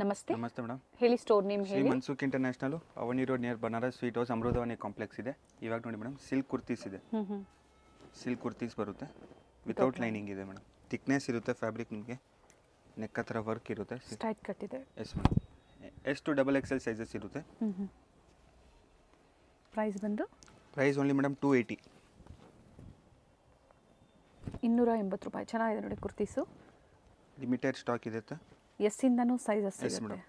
ನಮಸ್ತೆ. ನಮಸ್ತೆ ಮೇಡಮ್. ಹೇಳಿ, ಸ್ಟೋರ್ ನೇಮ್ ಶ್ರೀ ಹೇಳಿ. Mansukh international, Avani road near Banaras sweet house, Amritvani complex ಇದೆ. ಇವಾಗ ನೋಡಿ ಮೇಡಮ್, ಸಿಲ್ಕ್ ಕುರ್ತೀಸ್ ಇದೆ. ಸಿಲ್ಕ್ ಕುರ್ತೀಸ್ ಬರುತ್ತೆ, ವಿತೌಟ್ ಲೈನಿಂಗ್ ಇದೆ ಮೇಡಮ್. ಥಿಕ್ನೆಸ್ ಇರುತ್ತೆ ಫ್ಯಾಬ್ರಿಕ್, ನಿಮಗೆ ನೆಕ್ ಹತ್ರ ವರ್ಕ್ ಇರುತ್ತೆ. ಸ್ಟ್ರೈಟ್ ಕಟ್ ಇದೆ. Yes madam. S to XXL sizes ಇರುತ್ತೆ. ಪ್ರೈಸ್ ಬಂದು ಪ್ರೈಸ್ ಓನ್ಲಿ ಮೇಡಮ್ 280. 280 ರೂಪಾಯಿ. ಚೆನ್ನಾಗಿದೆ ನೋಡಿ ಕುರ್ತೀಸು. ಲಿಮಿಟೆಡ್ ಸ್ಟಾಕ್ ಇದೆ. ಎಸ್ ಇಂದನೂ ಸೈಜಸ್ ಎಸ್ ಸಿಗುತ್ತೆ. Madam.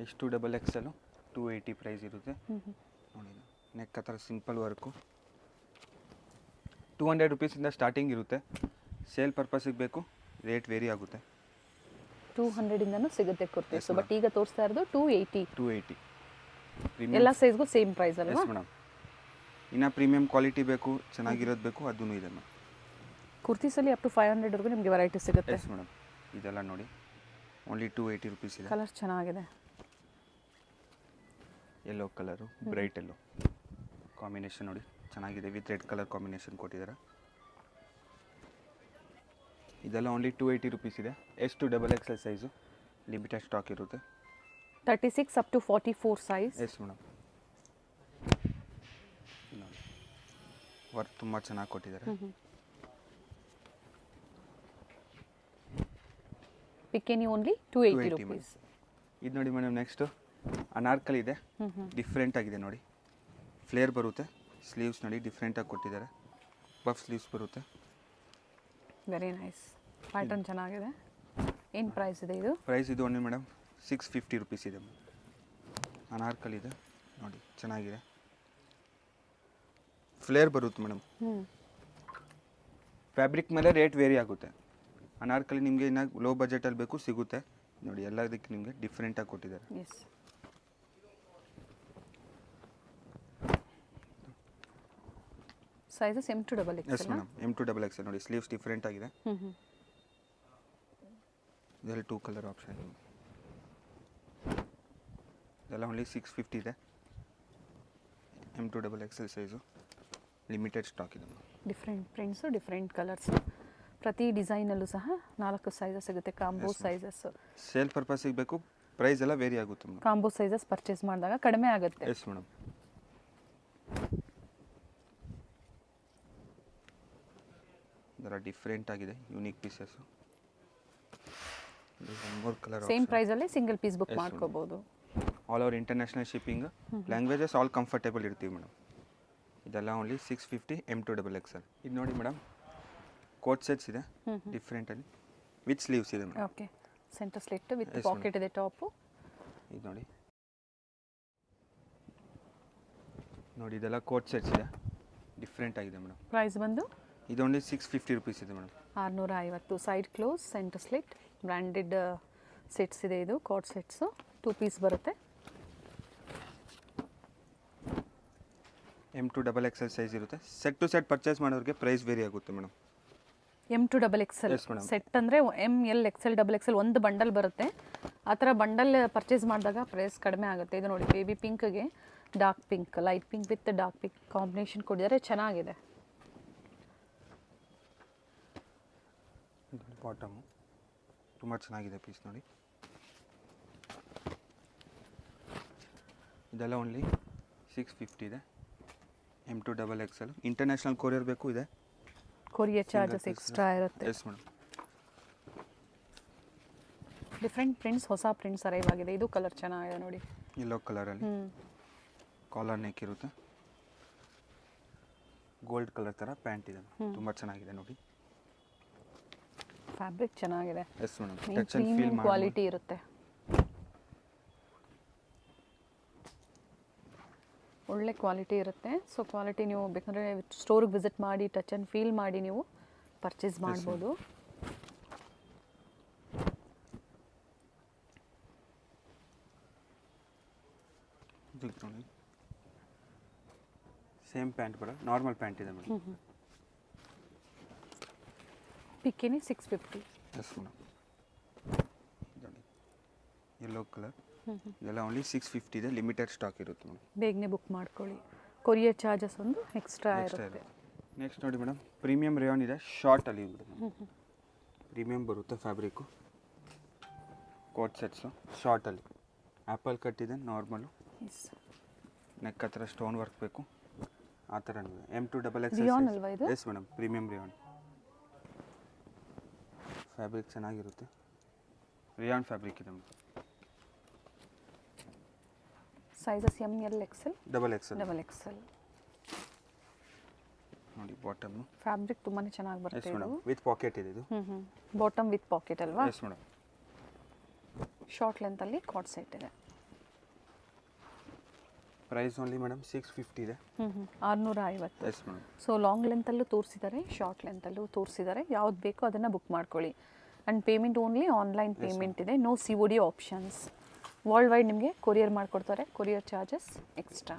S to XXL 280 price ಇರುತ್ತೆ. ನೋಡಿ, ನೆಕ್ ಹತ್ರ ಸಿಂಪಲ್ ವರ್ಕು. 200 ರುಪೀಸಿಂದ ಸ್ಟಾರ್ಟಿಂಗ್ ಇರುತ್ತೆ. ಸೇಲ್ ಪರ್ಪಸಿಗೆ ಬೇಕು, ರೇಟ್ ವೇರಿ ಆಗುತ್ತೆ. 200 ಇಂದನೂ ಸಿಗುತ್ತೆ ಕುರ್ತೀಸು. ಬಟ್ ಈಗ ತೋರಿಸ್ತಾ ಇರೋದು 280. ಎಲ್ಲ ಸೈಜ್ಗೂ ಸೇಮ್ ಪ್ರೈಸ್ ಅಲ್ವಾ? Yes madam. ಇನ್ನು ಪ್ರೀಮಿಯಂ ಕ್ವಾಲಿಟಿ ಬೇಕು, ಚೆನ್ನಾಗಿರೋದು ಬೇಕು, ಅದೂ ಇದೆ ಮೇಡಮ್. ಕುರ್ತೀಸಲ್ಲಿ ಅಪ್ ಟು 500ವರೆಗೂ ನಿಮಗೆ ವೆರೈಟಿ ಸಿಗುತ್ತೆ. Yes madam. ಇದೆಲ್ಲ ನೋಡಿ, ಓನ್ಲಿ 280 ರುಪೀಸ್ ಇದೆ. ಕಲರ್ ಚೆನ್ನಾಗಿದೆ. Yellow colour, bright yellow combination ನೋಡಿ, ಚೆನ್ನಾಗಿದೆ. ವಿತ್ ರೆಡ್ ಕಲರ್ ಕಾಂಬಿನೇಷನ್ ಕೊಟ್ಟಿದ್ದಾರೆ. ಇದೆಲ್ಲ ಓನ್ಲಿ 280 ರುಪೀಸ್ ಇದೆ. S to XXL size, limited stock ಇರುತ್ತೆ. 36 up to 44 size. Yes madam. Work ತುಂಬ ಚೆನ್ನಾಗಿ ಕೊಟ್ಟಿದ್ದಾರೆ. ಪಿಕೆನಿ ಓನ್ಲಿ 280 ರುಪೀಸ್. ಇದು ನೋಡಿ ಮೇಡಮ್, ನೆಕ್ಸ್ಟು ಅನಾರ್ಕಲಿ ಇದೆ. ಡಿಫ್ರೆಂಟ್ ಆಗಿದೆ ನೋಡಿ, ಫ್ಲೇರ್ ಬರುತ್ತೆ. ಸ್ಲೀವ್ಸ್ ನೋಡಿ ಡಿಫ್ರೆಂಟಾಗಿ ಕೊಟ್ಟಿದ್ದಾರೆ. ಪಫ್ ಸ್ಲೀವ್ಸ್ ಬರುತ್ತೆ. Very nice. ಪ್ಯಾಟರ್ನ್ ಚೆನ್ನಾಗಿದೆ. ಏನು ಪ್ರೈಸ್ ಇದೆ ಇದು? ಪ್ರೈಸ್ ಇದು ಓನ್ಲಿ ಮೇಡಮ್ 650 ರುಪೀಸ್ ಇದೆ. ಅನಾರ್ಕಲಿ ಇದೆ ನೋಡಿ, ಚೆನ್ನಾಗಿದೆ. ಫ್ಲೇರ್ ಬರುತ್ತೆ ಮೇಡಮ್. ಫ್ಯಾಬ್ರಿಕ್ ಮೇಲೆ ರೇಟ್ ವೇರಿ ಆಗುತ್ತೆ. ಅನಾರ್ಕಲಿ ನಿಮಗೆ ಇನ್ನು ಲೋ ಬಜೆಟಲ್ಲಿ ಬೇಕು, ಸಿಗುತ್ತೆ ನೋಡಿ. ಎಲ್ಲದಕ್ಕೆ ನಿಮಗೆ ಡಿಫ್ರೆಂಟಾಗಿ ಕೊಟ್ಟಿದ್ದಾರೆ. Yes. Sizes M to XXL. Yes madam. M to XXL ನೋಡಿ, ಸ್ಲೀವ್ಸ್ ಡಿಫ್ರೆಂಟ್ ಆಗಿದೆ. ಇದೆಲ್ಲ 2 ಕಲರ್ ಆಪ್ಷನ್. ಇದೆಲ್ಲ ಓನ್ಲಿ 650 ಇದೆ. M to XXL size, limited stock ಇದೆ. Different prints, different colours. ಪ್ರತಿ ಡಿಸೈನಲ್ಲೂ ಸಹ 4 ಸೈಜಸ್ ಸಿಗುತ್ತೆ. Combo sizes. ಸೇಲ್ ಪರ್ಪಸಿಗೆ ಬೇಕು, ಪ್ರೈಸ್ ಎಲ್ಲ ವೇರಿ ಆಗುತ್ತೆ ಮೇಡಮ್. ಕಾಂಬೋ ಸೈಜಸ್ ಪರ್ಚೇಸ್ ಮಾಡಿದಾಗ ಕಡಿಮೆ ಆಗುತ್ತೆ. Yes madam. ಇದರ ಡಿಫ್ರೆಂಟ್ ಆಗಿದೆ, ಯೂನಿಕ್ ಪೀಸಸ್. ಮೂರು ಕಲರ್. ಸೇಮ್ ಪ್ರೈಸಲ್ಲಿ ಸಿಂಗಲ್ ಪೀಸ್ ಬುಕ್ ಮಾಡ್ಕೋಬೋದು. All over international shipping, languages all comfortable ಇರ್ತೀವಿ ಮೇಡಮ್. ಇದೆಲ್ಲ ಓನ್ಲಿ 650 M to XXL. ಇದು ನೋಡಿ ಮೇಡಮ್, ಕೋಟ್ ಸೆಟ್ಸ್ ಇದೆ ಡಿಫ್ರೆಂಟಲ್ಲಿ, ವಿತ್ ಸ್ಲೀವ್ಸ್ ಇದೆ madam. Okay. Centre slit with pocket ಇದೆ ಟಾಪು. ಇದು ನೋಡಿ ನೋಡಿ, ಇದೆಲ್ಲ ಕೋಟ್ ಸೆಟ್ಸ್ ಇದೆ, ಡಿಫ್ರೆಂಟ್ ಆಗಿದೆ ಮೇಡಮ್. ಪ್ರೈಸ್ ಬಂದು ಇದು ಓನ್ಲಿ 650 ರುಪೀಸ್ ಇದೆ madam. 650. Side close, centre slit, branded sets ಇದೆ. ಇದು ಕೋಟ್ ಸೆಟ್ಸು 2 ಪೀಸ್ ಬರುತ್ತೆ. M to XXL ಸೈಜ್ ಇರುತ್ತೆ. ಸೆಟ್ ಟು ಸೆಟ್ ಪರ್ಚೇಸ್ ಮಾಡೋರಿಗೆ ಪ್ರೈಸ್ ವೇರಿ ಆಗುತ್ತೆ madam. M to XXL set ಅಂದರೆ M, L, XL, XXL ಒಂದು bundle ಬರುತ್ತೆ. ಆ ಥರ ಬಂಡಲ್ ಪರ್ಚೇಸ್ ಮಾಡಿದಾಗ ಪ್ರೈಸ್ ಕಡಿಮೆ ಆಗುತ್ತೆ. ಇದು ನೋಡಿ, ಬೇಬಿ ಪಿಂಕ್ಗೆ dark pink, light pink with dark pink combination ಕೊಟ್ಟಿದ್ದಾರೆ, ಚೆನ್ನಾಗಿದೆ. ಬಾಟಮು ತುಂಬ ಚೆನ್ನಾಗಿದೆ ಪೀಸ್ ನೋಡಿ. ಇದೆಲ್ಲ ಓನ್ಲಿ 650 ಇದೆ. M to XXL. International courier ಬೇಕು ಇದೆ. ಕೊರಿಯರ್ ಚಾರ್ಜಸ್ ಎಕ್ಸ್ಟ್ರಾ ಇರುತ್ತೆ. Yes madam. ಡಿಫ್ರೆಂಟ್ ಪ್ರಿಂಟ್ಸ್, ಹೊಸ ಪ್ರಿಂಟ್ಸ್ ಅರೈವ್ ಆಗಿದೆ. ಇದು ಕಲರ್ ಚೆನ್ನಾಗಿದೆ ನೋಡಿ, ಯೆಲ್ಲೋ ಕಲರಲ್ಲಿ. ಕಾಲರ್ ನೆಕ್ ಇರುತ್ತೆ. ಗೋಲ್ಡ್ ಕಲರ್ ಥರ ಪ್ಯಾಂಟ್ ಇದೆ, ತುಂಬ ಚೆನ್ನಾಗಿದೆ ನೋಡಿ. ಫ್ಯಾಬ್ರಿಕ್ ಚೆನ್ನಾಗಿದೆ. Yes madam. Touch and feel quality ಇರುತ್ತೆ. ಒಳ್ಳೆ ಕ್ವಾಲಿಟಿ ಇರುತ್ತೆ. ಸೊ ಕ್ವಾಲಿಟಿ ನೀವು ಬೇಕಂದರೆ ಸ್ಟೋರಿಗೆ ವಿಸಿಟ್ ಮಾಡಿ, ಟಚ್ ಆ್ಯಂಡ್ ಫೀಲ್ ಮಾಡಿ ನೀವು ಪರ್ಚೇಸ್ ಮಾಡ್ಬೋದು. ಸೇಮ್ ಪ್ಯಾಂಟ್ ಬರ, ನಾರ್ಮಲ್ ಪ್ಯಾಂಟ್ ಇದೆ madam. ಪಿಕೆನಿ 650. Yes madam. Yellow colour. ಇದೆಲ್ಲ ಓನ್ಲಿ 650 ಇದೆ, ಲಿಮಿಟೆಡ್ ಸ್ಟಾಕ್ ಇರುತ್ತೆ ಮೇಡಮ್. ಬೇಗನೆ ಬುಕ್ ಮಾಡ್ಕೊಳ್ಳಿ. ಕೊರಿಯರ್ ಚಾರ್ಜಸ್ ಒಂದು ಎಕ್ಸ್ಟ್ರಾ ಇರುತ್ತೆ. ನೆಕ್ಸ್ಟ್ ನೋಡಿ ಮೇಡಮ್, ಪ್ರೀಮಿಯಂ ರೇಯಾನ್ ಇದೆ, ಶಾರ್ಟಲ್ಲಿ ಪ್ರೀಮಿಯಂ ಬರುತ್ತೆ ಫ್ಯಾಬ್ರಿಕ್ಕು. ಕೋಟ್ ಸೆಟ್ಸು ಶಾರ್ಟಲ್ಲಿ ಆ್ಯಪಲ್ ಕಟ್ ಇದೆ ನಾರ್ಮಲು, ಎಸ್ ನೆಕ್ ಹತ್ರ ಸ್ಟೋನ್ ವರ್ಕ್ ಬೇಕು ಆ ಥರ ರಿಯಾನ್ ಅಲ್ವಾ ಇದು? Yes madam, premium rayon. Fabric ಚೆನ್ನಾಗಿರುತ್ತೆ, ರಿಯಾನ್ ಫ್ಯಾಬ್ರಿಕ್ ಇದೆ madam. Sizes M L XL double XL ನೋಡಿ. ಬಾಟಮ್ ಫ್ಯಾಬ್ರಿಕ್ ತುಂಬಾ ಚೆನ್ನಾಗಿ ಬರುತ್ತೆ ಎಸ್ ಮೇಡಮ್, ಇದು. ವಿತ್ ಪಾಕೆಟ್ ಇದೆ ಇದು. ಬಾಟಮ್ ವಿತ್ ಪಾಕೆಟ್ ಅಲ್ವಾ? Yes madam. ಶಾರ್ಟ್ ಲೆಂತಲ್ಲಿ ಕಾಟ್ ಸೆಟ್ ಇದೆ. ಪ್ರೈಸ್ ಓನ್ಲಿ ಮೇಡಮ್ 650 ಇದೆ. 650. Yes madam. ಸೊ ಲಾಂಗ್ ಲೆಂತಲ್ಲೂ ತೋರಿಸಿದ್ದಾರೆ, ಶಾರ್ಟ್ ಲೆಂತಲ್ಲೂ ತೋರಿಸಿದ್ದಾರೆ. ಯಾವ್ದು ಬೇಕೋ ಅದನ್ನು ಬುಕ್ ಮಾಡ್ಕೊಳ್ಳಿ. And payment only online payment ಇದೆ, no COD options. Worldwide ನಿಮಗೆ ಕೊರಿಯರ್ ಮಾಡಿಕೊಡ್ತಾರೆ, courier charges extra.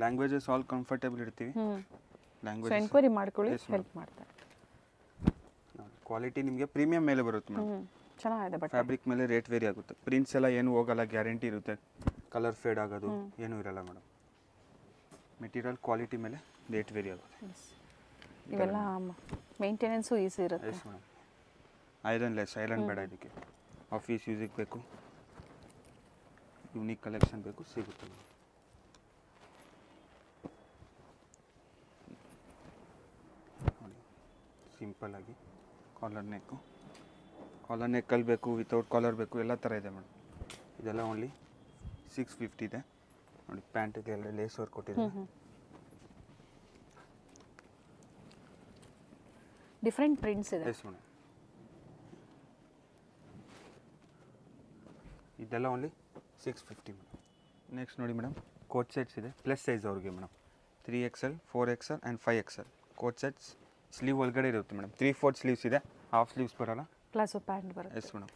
Languages all comfortable ಇರ್ತೀವಿ. ಸೊ ಲ್ಯಾಂಗ್ವೇಜ್ ಎನ್ಕ್ವೈರಿ ಮಾಡ್ಕೊಳ್ಳಿ, ಹೆಲ್ಪ್ ಮಾಡ್ತಾರೆ. ಕ್ವಾಲಿಟಿ ನಿಮಗೆ ಪ್ರೀಮಿಯಂ ಮೇಲೆ ಬರುತ್ತೆ ಮೇಡಮ್. ಚೆನ್ನಾಗಿದೆ ಬಟ್ ಫ್ಯಾಬ್ರಿಕ್ ಮೇಲೆ ರೇಟ್ ವೇರಿ ಆಗುತ್ತೆ. ಪ್ರಿಂಟ್ಸ್ ಎಲ್ಲ ಏನು ಹೋಗಲ್ಲ, ಗ್ಯಾರಂಟಿ ಇರುತ್ತೆ. ಕಲರ್ ಫೇಡ್ ಆಗೋದು ಏನೂ ಇರಲ್ಲ ಮೇಡಮ್. ಮೆಟೀರಿಯಲ್ ಕ್ವಾಲಿಟಿ ಮೇಲೆ ರೇಟ್ ವೇರಿ ಆಗುತ್ತೆ. ಇವೆಲ್ಲ ಮೇಂಟೆನೆನ್ಸು ಈಸಿ ಇರುತ್ತೆ. Yes madam. ಐರನ್ಲೆಸ್, ಐರನ್ ಬೇಡ ಇದಕ್ಕೆ. ಆಫೀಸ್ ಯೂಸಿಗೆ ಬೇಕು, ಯೂನಿಕ್ ಕಲೆಕ್ಷನ್ ಬೇಕು, ಸಿಗುತ್ತೆ ಮೇಡಮ್. ನೋಡಿ ಸಿಂಪಲ್ ಆಗಿ ಕಾಲರ್ ನೆಕ್ಕು, ಕಾಲರ್ ನೆಕ್ಕಲ್ಲಿ ಬೇಕು, ವಿತೌಟ್ ಕಾಲರ್ ಬೇಕು, ಎಲ್ಲ ಥರ ಇದೆ ಮೇಡಮ್. ಇದೆಲ್ಲ ಓನ್ಲಿ 650 ಇದೆ ನೋಡಿ. ಪ್ಯಾಂಟಿಗೆ ಎಲ್ಲ ಲೇಸ್ ವರ್ಕ್ ಕೊಟ್ಟಿದ್ದಾರೆ. ಡಿಫ್ರೆಂಟ್ ಪ್ರಿಂಟ್ಸ್ ಇದೆ. Yes madam. ಇದೆಲ್ಲ ಓನ್ಲಿ 650 ಮೇಡಮ್. ನೆಕ್ಸ್ಟ್ ನೋಡಿ ಮೇಡಮ್, ಕೋಟ್ ಸೆಟ್ಸ್ ಇದೆ ಪ್ಲಸ್ ಸೈಜ್ ಅವ್ರಿಗೆ madam. 3XL, 4XL and 5XL coat sets. Sleeve ಒಳಗಡೆ ಇರುತ್ತೆ ಮೇಡಮ್. 3/4 ಸ್ಲೀವ್ಸ್ ಇದೆ, ಹಾಫ್ ಸ್ಲೀವ್ಸ್ ಬರೋಲ್ಲ. ಪ್ಲಾಜೋ ಪ್ಯಾಂಟ್ ಬರುತ್ತೆ. Yes madam.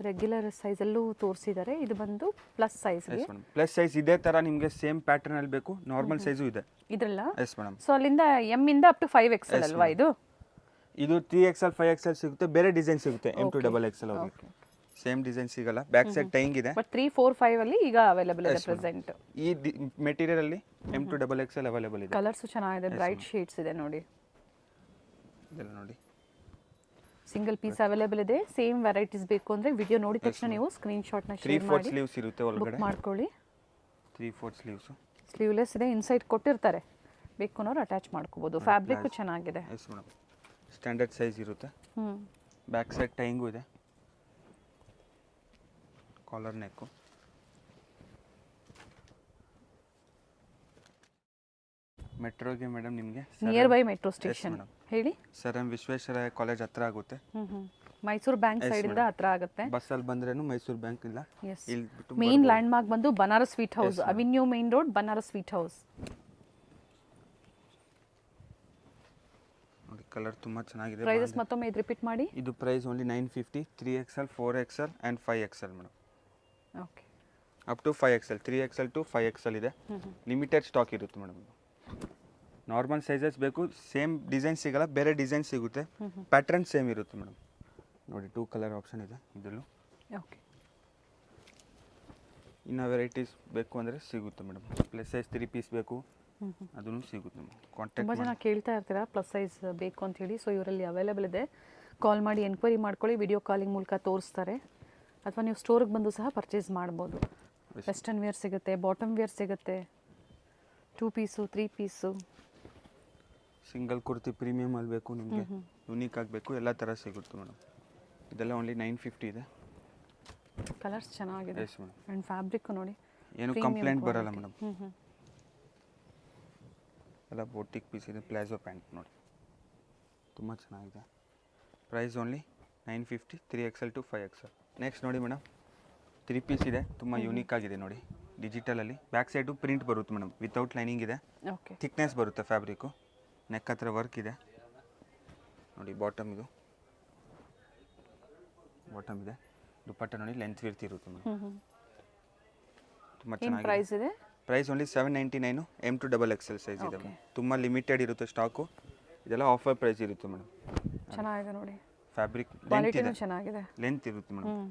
ರೆಗ್ಯುಲರ್ ಸೈಜಲ್ಲೂ ತೋರಿಸಿದ್ದಾರೆ. ಇದು ಬಂದು ಪ್ಲಸ್ ಸೈಜ್ಗೆ. Yes madam. ಪ್ಲಸ್ ಸೈಜ್ ಇದೇ ಥರ ನಿಮಗೆ ಸೇಮ್ ಪ್ಯಾಟರ್ನಲ್ಲಿ ಬೇಕು, ನಾರ್ಮಲ್ ಸೈಜು ಇದೆ ಇದ್ರಲ್ಲ. S madam. ಸೊ ಅಲ್ಲಿಂದ ಎಮ್ ಇಂದ ಅಪ್ ಟು 5XL ಅಲ್ವಾ ಇದು? ಇದು 3XL, 5XL ಸಿಗುತ್ತೆ, ಬೇರೆ ಡಿಸೈನ್ ಸಿಗುತ್ತೆ. M to XXL ಅವ್ರಿಗೆ ಸೇಮ್ ಡಿಸೈನ್ ಸಿಗಲ್ಲ. ಬ್ಯಾಕ್ ಸೈಡ್ ಟೈಂಗ್ ಇದೆ. ಬಟ್ 3, 4, 5 ಅಲ್ಲಿ ಈಗ ಅವೈಲೇಬಲ್ ಇದೆ ಪ್ರೆಸೆಂಟ್. ಈ ಮೆಟೀರಿಯಲ್ ಅಲ್ಲಿ M to XXL ಅವೈಲೇಬಲ್ ಇದೆ. ಕಲರ್ಸ್ ಚೆನ್ನಾಗಿದೆ, ಬ್ರೈಟ್ ಶೇಡ್ಸ್ ಇದೆ ನೋಡಿ. ಇದೆಲ್ಲ ನೋಡಿ, ಸಿಂಗಲ್ ಪೀಸ್ ಅವೈಲೇಬಲ್ ಇದೆ. ಸೇಮ್ ವೆರೈಟೀಸ್ ಬೇಕು ಅಂದ್ರೆ ವಿಡಿಯೋ ನೋಡಿದ ತಕ್ಷಣ ನೀವು ಸ್ಕ್ರೀನ್ ಶಾಟ್ ನ ಶೇರ್ 3/4 ಮಾಡಿ ಸ್ಲೀವ್ಸ್ ಇರುತ್ತೆ ಒಳಗಡೆ. ಬುಕ್ ಮಾಡ್ಕೊಳ್ಳಿ. 3/4 ಸ್ಲೀವ್ಸ್, ಸ್ಲೀವ್ಲೆಸ್ ಇದೆ, ಇನ್ಸೈಡ್ ಕೊಟ್ಟಿರ್ತಾರೆ, ಬೇಕು ಅನ್ನೋರು ಅಟ್ಯಾಚ್ ಮಾಡ್ಕೋಬಹುದು. ಫ್ಯಾಬ್ರಿಕ್ ಚೆನ್ನಾಗಿದೆ. Yes madam. ಸ್ಟ್ಯಾಂಡರ್ಡ್ ಸೈಜ್ ಇರುತ್ತೆ. ಬ್ಯಾಕ್ ಸೈಡ್ ಟೈಂಗು ಇದೆ, ಕಾಲರ್ ನೆಕ್ಕು. ಮೆಟ್ರೋಗೆ ಮೇಡಮ್ ನಿಮಗೆ ನಿಯರ್ ಬೈ ಮೆಟ್ರೋ ಸ್ಟೇಷನ್ ಹೇಳಿ. ಸರ್ ಎಂ ವಿಶ್ವೇಶ್ವರಯ್ಯ ಕಾಲೇಜ್ ಹತ್ರ ಆಗುತ್ತೆ. ಮೈಸೂರು ಬ್ಯಾಂಕ್ ಸೈಡ್ ಇಂದ ಹತ್ರ ಆಗುತ್ತೆ. ಬಸ್ಸಲ್ಲಿ ಬಂದ್ರೇನು ಮೈಸೂರು ಬ್ಯಾಂಕ್ ಇಲ್ಲ. ಇಲ್ಲಿ ಬಿಟ್ಟು ಮೇನ್ ಲ್ಯಾಂಡ್ ಮಾರ್ಕ್ ಬಂದು Banaras sweet house, avenue main road, Banaras sweet house. ನೋಡಿ ಕಲರ್ ತುಂಬಾ ಚೆನ್ನಾಗಿದೆ. ಪ್ರೈಸಸ್ ಮತ್ತೊಮ್ಮೆ ಇದು ರಿಪೀಟ್ ಮಾಡಿ. ಇದು price only 950, 3XL, 4XL and 5XL madam. Okay, up to 5XL, 3XL to 5XL ಇದೆ. ಲಿಮಿಟೆಡ್ ಸ್ಟಾಕ್ ಇರುತ್ತೆ ಮೇಡಮ್. ನಾರ್ಮಲ್ ಸೈಜಸ್ ಬೇಕು, ಸೇಮ್ ಡಿಸೈನ್ ಸಿಗಲ್ಲ, ಬೇರೆ ಡಿಸೈನ್ ಸಿಗುತ್ತೆ. ಪ್ಯಾಟ್ರನ್ ಸೇಮ್ ಇರುತ್ತೆ ಮೇಡಮ್. ನೋಡಿ 2 ಕಲರ್ ಆಪ್ಷನ್ ಇದೆ ಇದರಲ್ಲೂ. ಓಕೆ, ಇನ್ನು ವೆರೈಟೀಸ್ ಬೇಕು ಅಂದರೆ ಸಿಗುತ್ತೆ ಮೇಡಮ್. ಪ್ಲಸ್ ಸೈಜ್ 3 ಪೀಸ್ ಬೇಕು, ಅದನ್ನು ಸಿಗುತ್ತೆ ಮೇಡಮ್. ಕಾಂಟ್ಯಾಕ್ಟ್ ತುಂಬ ಜನ ಕೇಳ್ತಾ ಇರ್ತೀರಾ ಪ್ಲಸ್ ಸೈಜ್ ಬೇಕು ಅಂತ ಹೇಳಿ. ಸೊ ಇವರಲ್ಲಿ ಅವೈಲೇಬಲ್ ಇದೆ, ಕಾಲ್ ಮಾಡಿ ಎನ್ಕ್ವೈರಿ ಮಾಡ್ಕೊಳ್ಳಿ. ವಿಡಿಯೋ ಕಾಲಿಂಗ್ ಮೂಲಕ ತೋರಿಸ್ತಾರೆ, ಅಥವಾ ನೀವು ಸ್ಟೋರಿಗೆ ಬಂದು ಸಹ ಪರ್ಚೇಸ್ ಮಾಡ್ಬೋದು. ವೆಸ್ಟರ್ನ್ ವೇರ್ ಸಿಗುತ್ತೆ, ಬಾಟಮ್ ವೇರ್ ಸಿಗುತ್ತೆ, 2 piece, 3 piece, single kurti premium ಅಲ್ಲಿ ಬೇಕು ನಿಮಗೆ, ಯುನೀಕ್ ಆಗಬೇಕು, ಎಲ್ಲ ಥರ ಸಿಗುತ್ತೆ ಮೇಡಮ್. ಇದೆಲ್ಲ ಓನ್ಲಿ 950 ಇದೆ. ಕಲರ್ಸ್ ಚೆನ್ನಾಗಿದೆ. Yes madam. ಆ್ಯಂಡ್ ಫ್ಯಾಬ್ರಿಕ್ ನೋಡಿ, ಏನು ಕಂಪ್ಲೇಂಟ್ ಬರಲ್ಲ ಮೇಡಮ್. ಎಲ್ಲ ಬೋಟಿಕ್ ಪೀಸ್ ಇದೆ. ಪ್ಲಾಜೋ ಪ್ಯಾಂಟ್ ನೋಡಿ, ತುಂಬ ಚೆನ್ನಾಗಿದೆ. Price only 950, 3XL to 5XL. Next ನೋಡಿ ಮೇಡಮ್, 3 ಪೀಸ್ ಇದೆ, ತುಂಬ ಯೂನಿಕ್ ಆಗಿದೆ ನೋಡಿ. ಡಿಜಿಟಲಲ್ಲಿ ಬ್ಯಾಕ್ ಸೈಡು ಪ್ರಿಂಟ್ ಬರುತ್ತೆ ಮೇಡಮ್, ವಿತೌಟ್ ಲೈನಿಂಗ್ ಇದೆ. ಓಕೆ, ಥಿಕ್ನೆಸ್ ಬರುತ್ತೆ ಫ್ಯಾಬ್ರಿಕ್ಕು. ನೆಕ್ ಹತ್ರ ವರ್ಕ್ ಇದೆ ನೋಡಿ. ಬಾಟಮ್ ಇದು ಬಾಟಮ್ ಇದೆ. ದುಪ್ಪಟ್ಟ ನೋಡಿ ಲೆಂತ್ ವಿಡ್ತ್ ಇರುತ್ತೆ ಮೇಡಮ್. ತುಂಬ ಚೆನ್ನಾಗಿದೆ. ಪ್ರೈಸ್ ಇದೆ? Price only 799, M to XXL size ಇದೆ ಮೇಡಮ್. ತುಂಬ ಲಿಮಿಟೆಡ್ ಇರುತ್ತೆ ಸ್ಟಾಕು. ಇದೆಲ್ಲ ಆಫರ್ ಪ್ರೈಸ್ ಇರುತ್ತೆ ಮೇಡಮ್. ಚೆನ್ನಾಗಿದೆ ನೋಡಿ, ಫ್ಯಾಬ್ರಿಕ್ ಕ್ವಾಲಿಟಿ ಚೆನ್ನಾಗಿದೆ, ಲೆಂತ್ ಇರುತ್ತೆ ಮೇಡಮ್.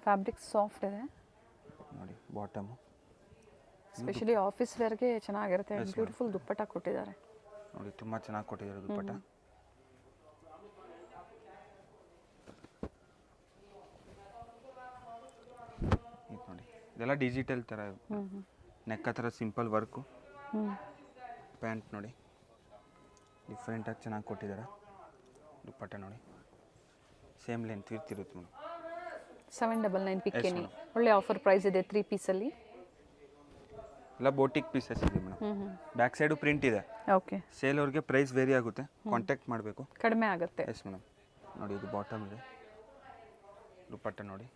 ಫ್ಯಾಬ್ರಿಕ್ ಸಾಫ್ಟ್ ಇದೆ ನೋಡಿ. ಬಾಟಮು ಸ್ಪೆಷಲಿ ಆಫೀಸ್ ವೇರ್ಗೆ ಚೆನ್ನಾಗಿರುತ್ತೆ. ಬ್ಯೂಟಿಫುಲ್ ದುಪ್ಪಟ್ಟ ಕೊಟ್ಟಿದ್ದಾರೆ ನೋಡಿ, ತುಂಬ ಚೆನ್ನಾಗಿ ಕೊಟ್ಟಿದ್ದಾರೆ ದುಪ್ಪಟ್ಟ. ಇದೆಲ್ಲ ಡಿಜಿಟಲ್ ಥರ ನೆಕ್ ಹತ್ರ ಸಿಂಪಲ್ ವರ್ಕು. ಹ್ಞೂ ಪ್ಯಾಂಟ್ ನೋಡಿ ಡಿಫ್ರೆಂಟಾಗಿ ಚೆನ್ನಾಗಿ ಕೊಟ್ಟಿದ್ದಾರೆ. ದುಪ್ಪಟ್ಟ ನೋಡಿ ಸೇಮ್ ಲೆಂತ್ ಇರ್ತಿರುತ್ತೆ ಮೇಡಮ್. 799 ಪಿಕ್ಕೆನಿ. ಒಳ್ಳೆ ಆಫರ್ ಪ್ರೈಸ್ ಇದೆ 3 ಪೀಸಲ್ಲಿ. ಎಲ್ಲ ಬೋಟಿಕ್ ಪೀಸಸ್ ಇದೆ ಮೇಡಮ್. ಬ್ಯಾಕ್ ಸೈಡು ಪ್ರಿಂಟ್ ಇದೆ. ಓಕೆ, ಸೇಲ್ ಅವ್ರಿಗೆ ಪ್ರೈಸ್ ವೇರಿ ಆಗುತ್ತೆ, ಕಾಂಟ್ಯಾಕ್ಟ್ ಮಾಡಬೇಕು. ಕಡಿಮೆ ಆಗುತ್ತೆ. Yes madam. ನೋಡಿ ಇದು ಬಾಟಮ್ ಇದೆ. ದುಪ್ಪಟ್ಟ ನೋಡಿ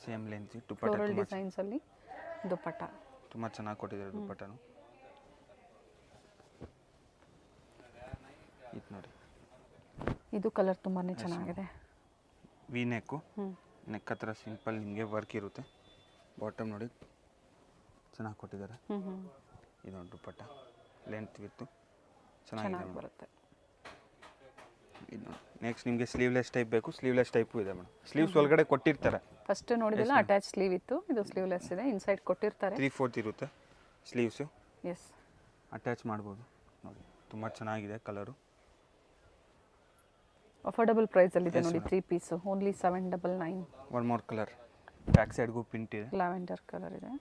ಸೇಮ್ ಲೆಂತ್. ದುಪ್ಪಟ್ಟ ಫ್ಲೋರಲ್ ಡಿಸೈನ್ಸಲ್ಲಿ ದುಪ್ಪಟ್ಟ ತುಂಬ ಚೆನ್ನಾಗಿ ಕೊಟ್ಟಿದ್ದಾರೆ. ದುಪ್ಪಟ್ಟನು ಇದು ನೋಡಿ. ಇದು ಕಲರ್ ತುಂಬಾ ಚೆನ್ನಾಗಿದೆ. ವಿ ನೆಕ್ಕು, ನೆಕ್ ಹತ್ರ ಸಿಂಪಲ್ ನಿಮಗೆ ವರ್ಕ್ ಇರುತ್ತೆ. ಬಾಟಮ್ ನೋಡಿ ಚೆನ್ನಾಗಿ ಕೊಟ್ಟಿದ್ದಾರೆ. ಇದು ದುಪ್ಪಟ್ಟ ಲೆಂತ್ ವಿತ್ತು ಚೆನ್ನಾಗಿದೆ ಬರುತ್ತೆ. ಇದು ನೋಡಿ. ನೆಕ್ಸ್ಟ್ ನಿಮಗೆ ಸ್ಲೀವ್ಲೆಸ್ ಟೈಪ್ ಬೇಕು, ಸ್ಲೀವ್ಲೆಸ್ ಟೈಪು ಇದೆ ಮೇಡಮ್. ಸ್ಲೀವ್ಸ್ ಒಳಗಡೆ ಕೊಟ್ಟಿರ್ತಾರೆ. ಫಸ್ಟ್ ನೋಡಿದಲ್ಲ ಅಟ್ಯಾಚ್ ಸ್ಲೀವ್ ಇತ್ತು, ಇದು ಸ್ಲೀವ್ಲೆಸ್ ಇದೆ. ಇನ್ಸೈಡ್ ಕೊಟ್ಟಿರ್ತಾರೆ. 3/4 ಇರುತ್ತೆ ಸ್ಲೀವ್ಸು. ಎಸ್, ಅಟ್ಯಾಚ್ ಮಾಡ್ಬೋದು ನೋಡಿ. ತುಂಬ ಚೆನ್ನಾಗಿದೆ ಕಲರು. ಅಫೋರ್ಡಬಲ್ ಪ್ರೈಸಲ್ಲಿದೆ ನೋಡಿ. 3 piece only 799. One more colour. Back ಸೈಡ್ಗೂ ಪ್ರಿಂಟ್ ಇದೆ. ಲ್ಯಾವೆಂಡರ್ ಕಲರ್ ಇದೆ.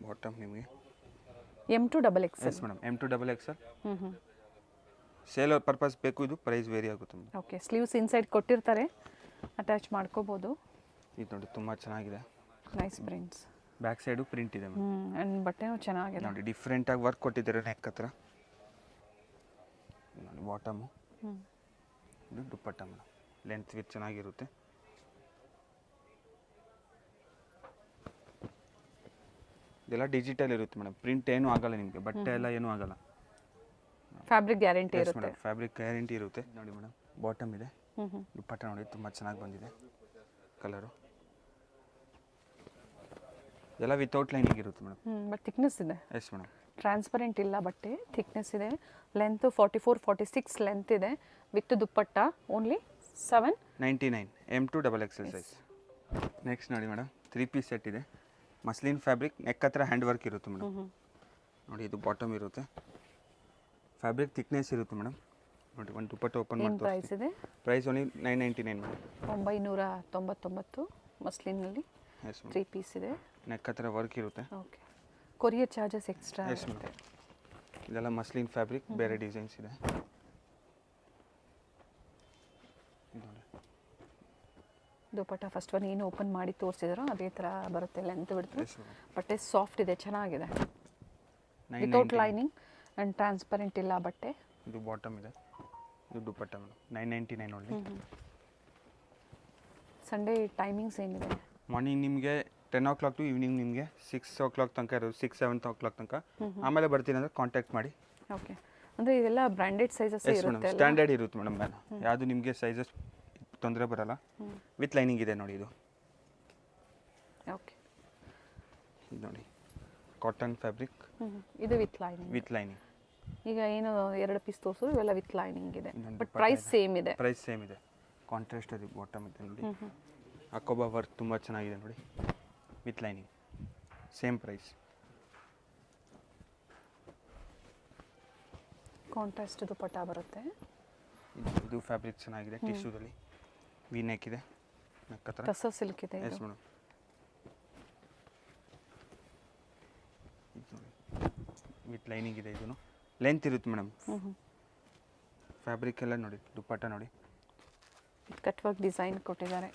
ಬಾಟಮ್ ನಿಮಗೆ M2 XXL. Yes madam. M2 XXL. Sale purpose ಬೇಕು, ಇದು ಪ್ರೈಸ್ ವೇರಿ ಆಗುತ್ತೆ ಮೇಡಮ್. ಓಕೆ, ಸ್ಲೀವ್ಸ್ ಇನ್ಸೈಡ್ ಕೊಟ್ಟಿರ್ತಾರೆ, ಅಟ್ಯಾಚ್ ಮಾಡ್ಕೋಬೋದು. ಇದು ನೋಡಿ ತುಂಬ ಚೆನ್ನಾಗಿದೆ. Nice prints. Back side print ಇದೆ ಮೇಡಮ್. ಆ್ಯಂಡ್ ಬಟ್ಟೆನೂ ಚೆನ್ನಾಗಿದೆ ನೋಡಿ. ಡಿಫ್ರೆಂಟಾಗಿ ವರ್ಕ್ ಕೊಟ್ಟಿದ್ದಾರೆ ನೆಕ್ ಹತ್ರ. ನೋಡಿ ಬಾಟಮು. ಇದು ದುಪ್ಪಟ್ಟ ಮೇಡಮ್. ಲೆಂತ್ ವಿತ್ ಚೆನ್ನಾಗಿರುತ್ತೆ. ಇದೆಲ್ಲ ಡಿಜಿಟಲ್ ಇರುತ್ತೆ ಮೇಡಮ್. ಪ್ರಿಂಟ್ ಏನೂ ಆಗಲ್ಲ ನಿಮಗೆ, ಬಟ್ಟೆ ಎಲ್ಲ ಏನೂ ಆಗಲ್ಲ. ಫ್ಯಾಬ್ರಿಕ್ ಗ್ಯಾರಂಟಿ ಇರುತ್ತೆ ಮೇಡಮ್. ಫ್ಯಾಬ್ರಿಕ್ ಗ್ಯಾರಂಟಿ ಇರುತ್ತೆ. ನೋಡಿ ಮೇಡಮ್, ಬಾಟಮ್ ಇದೆ. ದುಪ್ಪಟ್ಟ ನೋಡಿ ತುಂಬ ಚೆನ್ನಾಗಿ ಬಂದಿದೆ ಕಲರು. ಇದೆಲ್ಲ ವಿತೌಟ್ ಲೈನಿಂಗ್ ಇರುತ್ತೆ ಮೇಡಮ್. ಬಟ್ ಥಿಕ್ನೆಸ್ ಇದೆ. Yes madam. ಟ್ರಾನ್ಸ್ಪರೆಂಟ್ ಇಲ್ಲ, ಬಟ್ಟೆ ಥಿಕ್ನೆಸ್ ಇದೆ. ಲೆಂತ್ 44-46 ಲೆಂತ್ ಇದೆ. With dupatta only 799. M2 XXL size. Next ನೋಡಿ ಮೇಡಮ್, 3 ಪೀಸ್ ಸೆಟ್ ಇದೆ. ಮಸ್ಲಿನ್ ಫ್ಯಾಬ್ರಿಕ್, ನೆಕ್ ಹತ್ರ ಹ್ಯಾಂಡ್ ವರ್ಕ್ ಇರುತ್ತೆ ಮೇಡಮ್. ನೋಡಿ ಇದು ಬಾಟಮ್ ಇರುತ್ತೆ. ಫ್ಯಾಬ್ರಿಕ್ ಥಿಕ್ನೆಸ್ ಇರುತ್ತೆ ಮೇಡಮ್. ನೋಡಿ ಒಂದು ದುಪ್ಪಟ್ಟ ಓಪನ್ ಮಾಡಿ ಪ್ರೈಸ್ ಇದೆ. Price only 999 madam. 999 ಮಸ್ಲಿನಲ್ಲಿ. Yes madam. 3 ಪೀಸ್ ಇದೆ. ನೆಕ್ ಹತ್ರ ವರ್ಕ್ ಇರುತ್ತೆ. Okay, courier charges extra yes ಇರುತ್ತೆ. ಮೇಡಮ್. ಇದೆಲ್ಲ ಮಸ್ಲಿನ್ ಫ್ಯಾಬ್ರಿಕ್, ಬೇರೆ ಡಿಸೈನ್ಸ್ ಇದೆ. ನೋಡಿ ದುಪ್ಪಟ್ಟ ಫಸ್ಟ್ ಒನ್ ಏನು ಓಪನ್ ಮಾಡಿ ತೋರಿಸಿದ್ರು ಅದೇ ಥರ ಬರುತ್ತೆ. ಲೆಂತ್ ಬಿಡ್ತು. Yes madam. ಬಟ್ಟೆ ಸಾಫ್ಟ್ ಇದೆ, ಚೆನ್ನಾಗಿದೆ. 999. ವಿತೌಟ್ ಲೈನಿಂಗ್ ಆ್ಯಂಡ್ ಟ್ರಾನ್ಸ್ಪರೆಂಟ್ ಇಲ್ಲ ಬಟ್ಟೆ. ಇದು ಬಾಟಮ್ ಇದೆ. ಇದು ದುಪ್ಪಟ್ಟ ಮೇಡಮ್. 999 ಓನ್ಲಿ. ಸಂಡೇ ಟೈಮಿಂಗ್ಸ್ ಏನಿದೆ? ಮಾರ್ನಿಂಗ್ ನಿಮಗೆ 10 o'clock ಟು ಈವ್ನಿಂಗ್ ನಿಮಗೆ 6 o'clock ತನಕ ಇರೋದು. 6-7 o'clock ತನಕ. ಆಮೇಲೆ ಬರ್ತೀನಿ ಅಂದರೆ ಕಾಂಟ್ಯಾಕ್ಟ್ ಮಾಡಿ. ಓಕೆ, ಅಂದರೆ ಇದೆಲ್ಲ branded sizes yes madam. Standard ಇರುತ್ತೆ ಮೇಡಮ್. ಯಾವುದು ನಿಮಗೆ ಸೈಜಸ್ ತೊಂದರೆ ಬರಲ್ಲ. ವಿತ್ ಲೈನಿಂಗ್ ಇದೆ ನೋಡಿ. ಇದು ಓಕೆ, ಇದು ನೋಡಿ ಕಾಟನ್ ಫ್ಯಾಬ್ರಿಕ್. ಇದು ವಿತ್ ಲೈನಿಂಗ್. With lining. ಈಗ ಏನು 2 ಪೀಸ್ ತೋರಿಸೋದು ಇವೆಲ್ಲ ವಿತ್ ಲೈನಿಂಗ್ ಇದೆ. ಇನ್ನೊಂದು ಬಟ್ ಪ್ರೈಸ್ ಸೇಮ್ ಇದೆ. ಪ್ರೈಸ್ ಸೇಮ್ ಇದೆ. ಕಾಂಟ್ರಾಸ್ಟ್ ಅದು ಬಾಟಮ್ ಇದೆ ನೋಡಿ. ಅಕೋಬ ವರ್ಕ್ ತುಂಬ ಚೆನ್ನಾಗಿದೆ ನೋಡಿ. With lining same price. Contrast dupatta ಬರುತ್ತೆ. ಇದು ಫ್ಯಾಬ್ರಿಕ್ ಚೆನ್ನಾಗಿದೆ. ಟಿಶ್ಯೂದಲ್ಲಿ ವಿ ನೆಕ್ ಇದೆ. ನೆಕ್ ಹತ್ರ ಟಸರ್ ಸಿಲ್ಕ್ ಇದೆ. Yes madam. ವಿತ್ ಲೈನಿಂಗ್ ಇದೆ. ಇದೂ ಲೆಂತ್ ಇರುತ್ತೆ ಮೇಡಮ್. ಫ್ಯಾಬ್ರಿಕ್ ಎಲ್ಲ ನೋಡಿ. ದುಪ್ಪಟ್ಟ ನೋಡಿ. ಕಟ್ ವರ್ಕ್ ಡಿಸೈನ್ ಕೊಟ್ಟಿದ್ದಾರೆ.